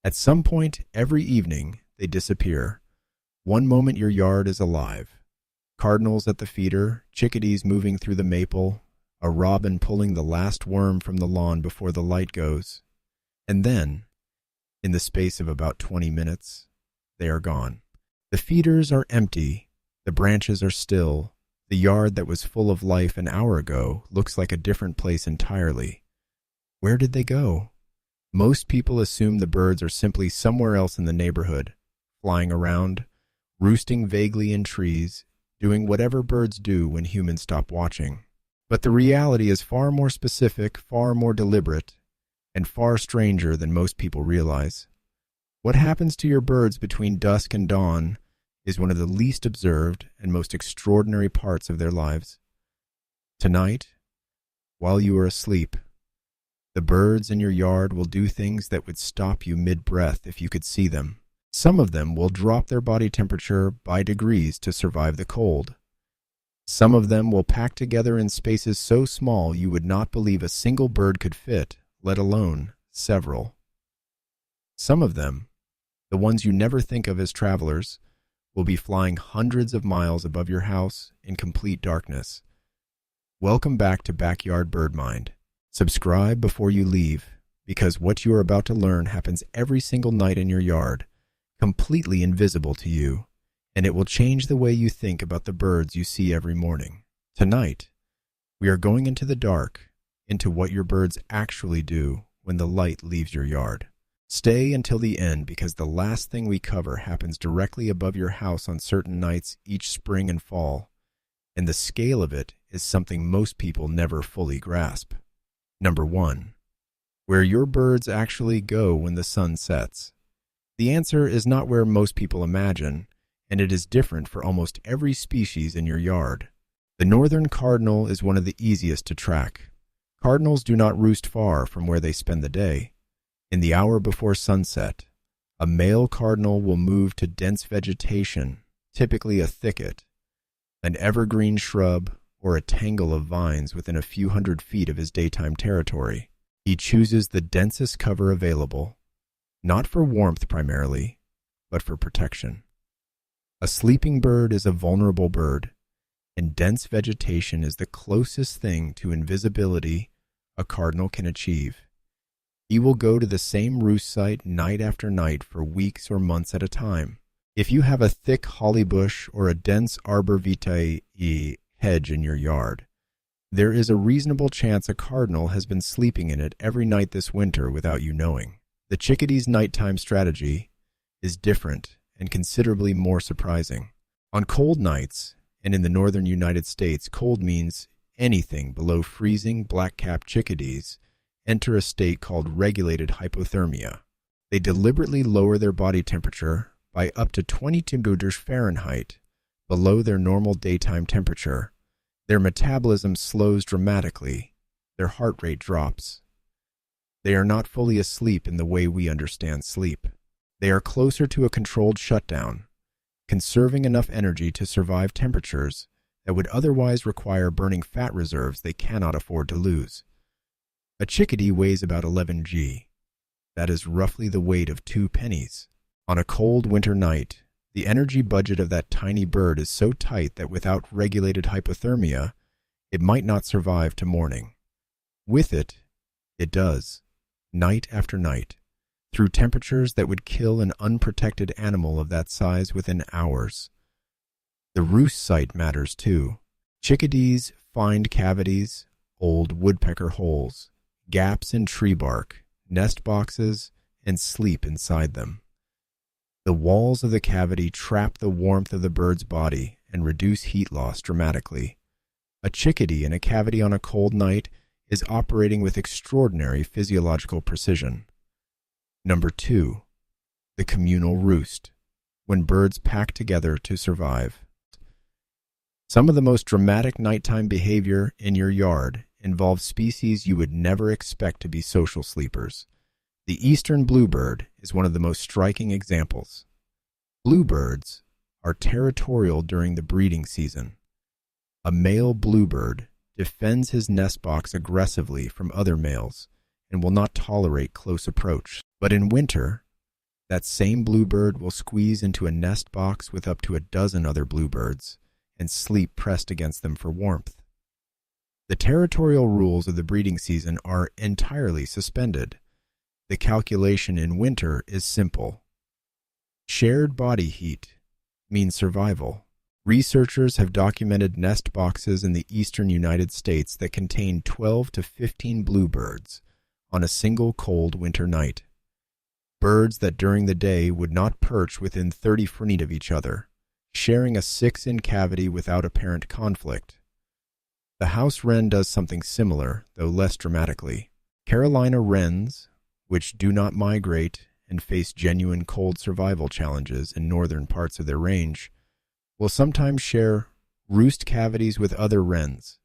At some point every evening, they disappear. One moment your yard is alive. Cardinals at the feeder, chickadees moving through the maple, a robin pulling the last worm from the lawn before the light goes. And then, in the space of about 20 minutes, they are gone. The feeders are empty, the branches are still. The yard that was full of life an hour ago looks like a different place entirely. Where did they go? Most people assume the birds are simply somewhere else in the neighborhood, flying around, roosting vaguely in trees, doing whatever birds do when humans stop watching. But the reality is far more specific, far more deliberate, and far stranger than most people realize. What happens to your birds between dusk and dawn is one of the least observed and most extraordinary parts of their lives. Tonight, while you are asleep, the birds in your yard will do things that would stop you mid-breath if you could see them. Some of them will drop their body temperature by degrees to survive the cold. Some of them will pack together in spaces so small you would not believe a single bird could fit, let alone several. Some of them, the ones you never think of as travelers, will be flying hundreds of miles above your house in complete darkness. Welcome back to Backyard Bird Mind. Subscribe before you leave, because what you are about to learn happens every single night in your yard, completely invisible to you, and it will change the way you think about the birds you see every morning. Tonight, we are going into the dark, into what your birds actually do when the light leaves your yard. Stay until the end because the last thing we cover happens directly above your house on certain nights each spring and fall, and the scale of it is something most people never fully grasp. Number 1. Where your birds actually go when the sun sets. The answer is not where most people imagine, and it is different for almost every species in your yard. The northern cardinal is one of the easiest to track. Cardinals do not roost far from where they spend the day. In the hour before sunset, a male cardinal will move to dense vegetation, typically a thicket, an evergreen shrub, or a tangle of vines within a few hundred feet of his daytime territory. He chooses the densest cover available, not for warmth primarily, but for protection. A sleeping bird is a vulnerable bird, and dense vegetation is the closest thing to invisibility a cardinal can achieve. He will go to the same roost site night after night for weeks or months at a time. If you have a thick holly bush or a dense arbor vitae hedge in your yard, there is a reasonable chance a cardinal has been sleeping in it every night this winter without you knowing. The chickadee's nighttime strategy is different and considerably more surprising. On cold nights, and in the northern United States, cold means anything below freezing black-capped chickadees enter a state called regulated hypothermia. They deliberately lower their body temperature by up to 22 degrees Fahrenheit below their normal daytime temperature. Their metabolism slows dramatically. Their heart rate drops. They are not fully asleep in the way we understand sleep. They are closer to a controlled shutdown, conserving enough energy to survive temperatures that would otherwise require burning fat reserves they cannot afford to lose. A chickadee weighs about 11 g. That is roughly the weight of 2 pennies. On a cold winter night, the energy budget of that tiny bird is so tight that without regulated hypothermia, it might not survive to morning. With it, it does, night after night, through temperatures that would kill an unprotected animal of that size within hours. The roost site matters too. Chickadees find cavities, old woodpecker holes, gaps in tree bark, nest boxes, and sleep inside them. The walls of the cavity trap the warmth of the bird's body and reduce heat loss dramatically. A chickadee in a cavity on a cold night is operating with extraordinary physiological precision. Number 2. The communal roost, when birds pack together to survive. Some of the most dramatic nighttime behavior in your yard involves species you would never expect to be social sleepers. The eastern bluebird is one of the most striking examples. Bluebirds are territorial during the breeding season. A male bluebird defends his nest box aggressively from other males and will not tolerate close approach. But in winter, That same bluebird will squeeze into a nest box with up to a dozen other bluebirds and sleep pressed against them for warmth. The territorial rules of the breeding season are entirely suspended. The calculation in winter is simple. Shared body heat means survival. Researchers have documented nest boxes in the eastern United States that contain 12 to 15 bluebirds on a single cold winter night. Birds that during the day would not perch within 30 feet of each other, sharing a 6-in cavity without apparent conflict. The house wren does something similar, though less dramatically. Carolina wrens, which do not migrate and face genuine cold survival challenges in northern parts of their range, will sometimes share roost cavities with other wrens,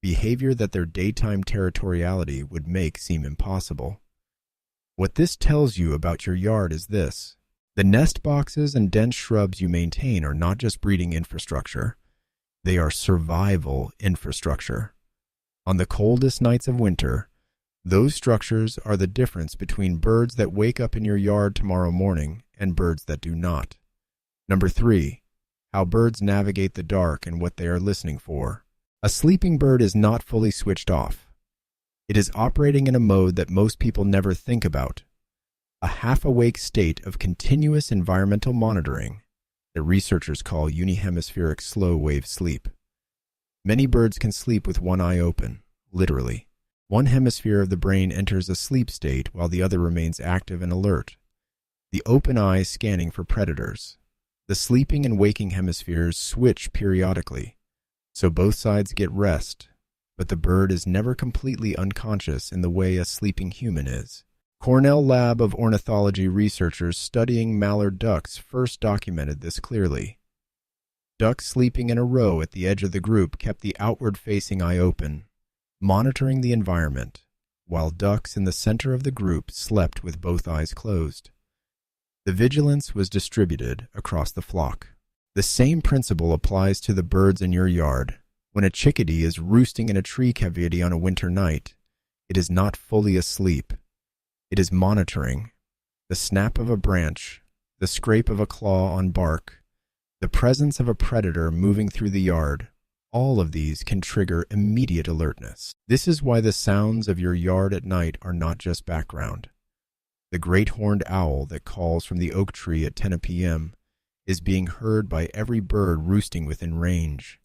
behavior that their daytime territoriality would make seem impossible. What this tells you about your yard is this: the nest boxes and dense shrubs you maintain are not just breeding infrastructure, they are survival infrastructure. On the coldest nights of winter, those structures are the difference between birds that wake up in your yard tomorrow morning and birds that do not. Number 3, how birds navigate the dark and what they are listening for. A sleeping bird is not fully switched off. It is operating in a mode that most people never think about, a half-awake state of continuous environmental monitoring that researchers call unihemispheric slow-wave sleep. Many birds can sleep with one eye open, literally. One hemisphere of the brain enters a sleep state while the other remains active and alert, the open eye scanning for predators. The sleeping and waking hemispheres switch periodically, so both sides get rest, but the bird is never completely unconscious in the way a sleeping human is. Cornell Lab of Ornithology researchers studying mallard ducks first documented this clearly. Ducks sleeping in a row at the edge of the group kept the outward-facing eye open, monitoring the environment, while ducks in the center of the group slept with both eyes closed. The vigilance was distributed across the flock. The same principle applies to the birds in your yard. When a chickadee is roosting in a tree cavity on a winter night, it is not fully asleep. It is monitoring the snap of a branch, the scrape of a claw on bark, the presence of a predator moving through the yard. All of these can trigger immediate alertness. This is why the sounds of your yard at night are not just background. The great horned owl that calls from the oak tree at 10 p.m. is being heard by every bird roosting within range.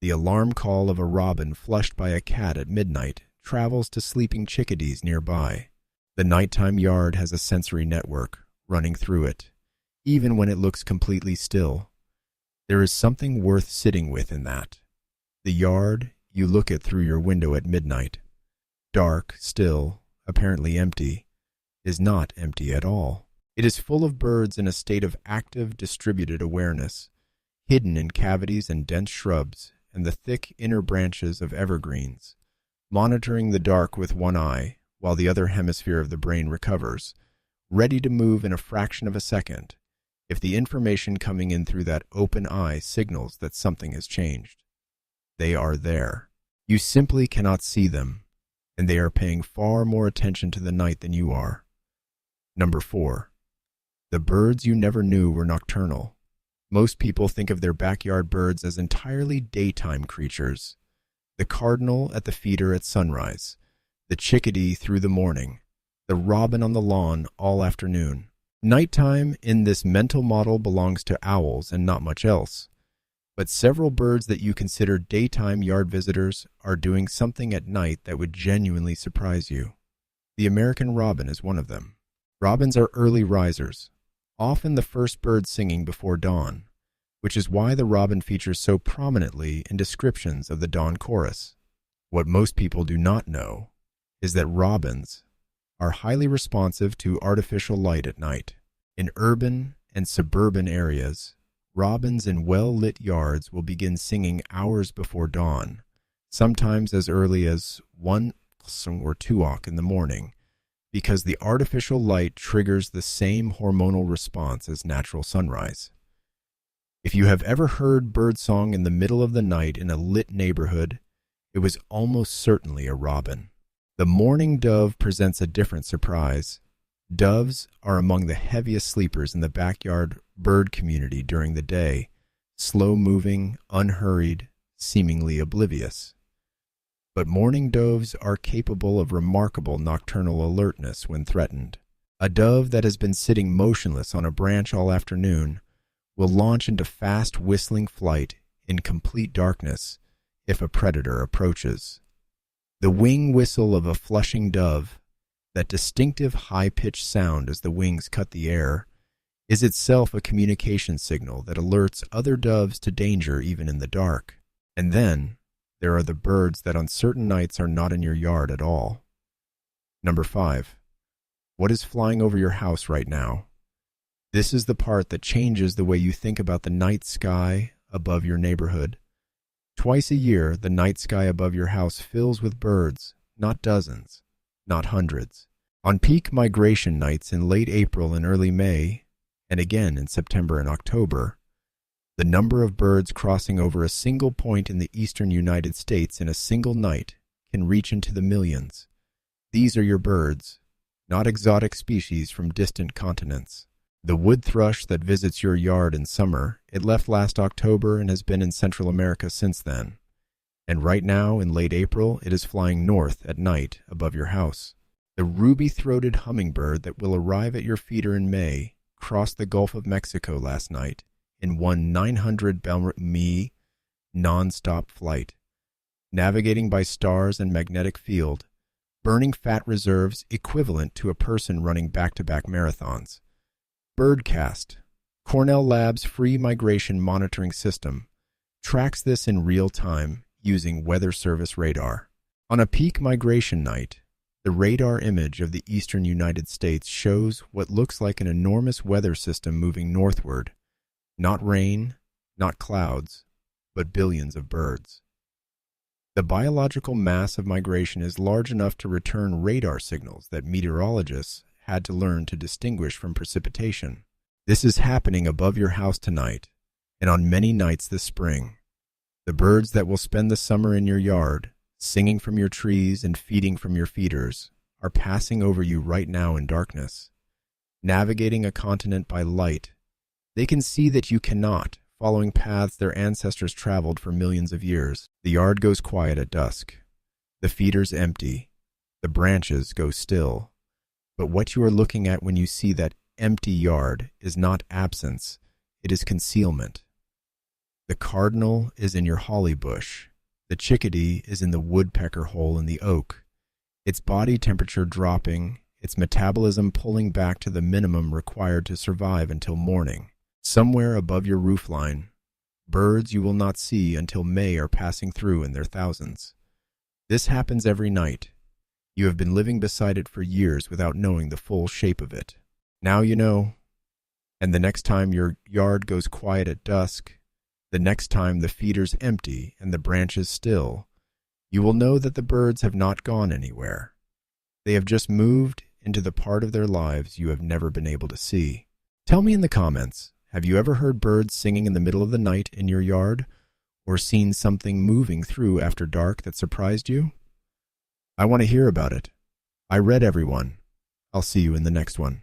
The alarm call of a robin flushed by a cat at midnight travels to sleeping chickadees nearby. The nighttime yard has a sensory network running through it, even when it looks completely still. There is something worth sitting with in that. The yard you look at through your window at midnight, dark, still, apparently empty, is not empty at all. It is full of birds in a state of active, distributed awareness, hidden in cavities and dense shrubs and the thick inner branches of evergreens, monitoring the dark with one eye while the other hemisphere of the brain recovers, ready to move in a fraction of a second if the information coming in through that open eye signals that something has changed. They are there. You simply cannot see them, and they are paying far more attention to the night than you are. Number 4. The birds you never knew were nocturnal. Most people think of their backyard birds as entirely daytime creatures. The cardinal at the feeder at sunrise, the chickadee through the morning, the robin on the lawn all afternoon. Nighttime in this mental model belongs to owls and not much else. But several birds that you consider daytime yard visitors are doing something at night that would genuinely surprise you. The American robin is one of them. Robins are early risers, often the first bird singing before dawn, which is why the robin features so prominently in descriptions of the dawn chorus. What most people do not know is that robins are highly responsive to artificial light at night. In urban and suburban areas, robins in well-lit yards will begin singing hours before dawn, sometimes as early as 1 or 2 in the morning, because the artificial light triggers the same hormonal response as natural sunrise. If you have ever heard birdsong in the middle of the night in a lit neighborhood, it was almost certainly a robin. The mourning dove presents a different surprise. Doves are among the heaviest sleepers in the backyard bird community during the day, slow-moving, unhurried, seemingly oblivious. But mourning doves are capable of remarkable nocturnal alertness when threatened. A dove that has been sitting motionless on a branch all afternoon will launch into fast whistling flight in complete darkness if a predator approaches. The wing whistle of a flushing dove, that distinctive high-pitched sound as the wings cut the air, is itself a communication signal that alerts other doves to danger even in the dark. And then there are the birds that on certain nights are not in your yard at all. Number 5. What is flying over your house right now? This is the part that changes the way you think about the night sky above your neighborhood. Twice a year, the night sky above your house fills with birds, not dozens, not hundreds. On peak migration nights in late April and early May, and again in September and October, the number of birds crossing over a single point in the eastern United States in a single night can reach into the millions. These are your birds, not exotic species from distant continents. The wood thrush that visits your yard in summer, it left last October and has been in Central America since then. And right now, in late April, it is flying north at night above your house. The ruby-throated hummingbird that will arrive at your feeder in May crossed the Gulf of Mexico last night in one 900 mi non-stop flight, navigating by stars and magnetic field, burning fat reserves equivalent to a person running back-to-back marathons. Birdcast, Cornell Labs' free migration monitoring system, tracks this in real time using Weather Service radar. On a peak migration night, the radar image of the eastern United States shows what looks like an enormous weather system moving northward. Not rain, not clouds, but billions of birds. The biological mass of migration is large enough to return radar signals that meteorologists had to learn to distinguish from precipitation. This is happening above your house tonight, and on many nights this spring. The birds that will spend the summer in your yard, singing from your trees and feeding from your feeders, are passing over you right now in darkness. Navigating a continent by light, they can see that you cannot, following paths their ancestors traveled for millions of years. The yard goes quiet at dusk. The feeders empty. The branches go still. But what you are looking at when you see that empty yard is not absence, it is concealment. The cardinal is in your holly bush. The chickadee is in the woodpecker hole in the oak. Its body temperature dropping, its metabolism pulling back to the minimum required to survive until morning. Somewhere above your roofline, birds you will not see until May are passing through in their thousands. This happens every night. You have been living beside it for years without knowing the full shape of it. Now you know. And the next time your yard goes quiet at dusk, the next time the feeder's empty and the branches still, you will know that the birds have not gone anywhere. They have just moved into the part of their lives you have never been able to see. Tell me in the comments, have you ever heard birds singing in the middle of the night in your yard, or seen something moving through after dark that surprised you? I want to hear about it. I read everyone. I'll see you in the next one.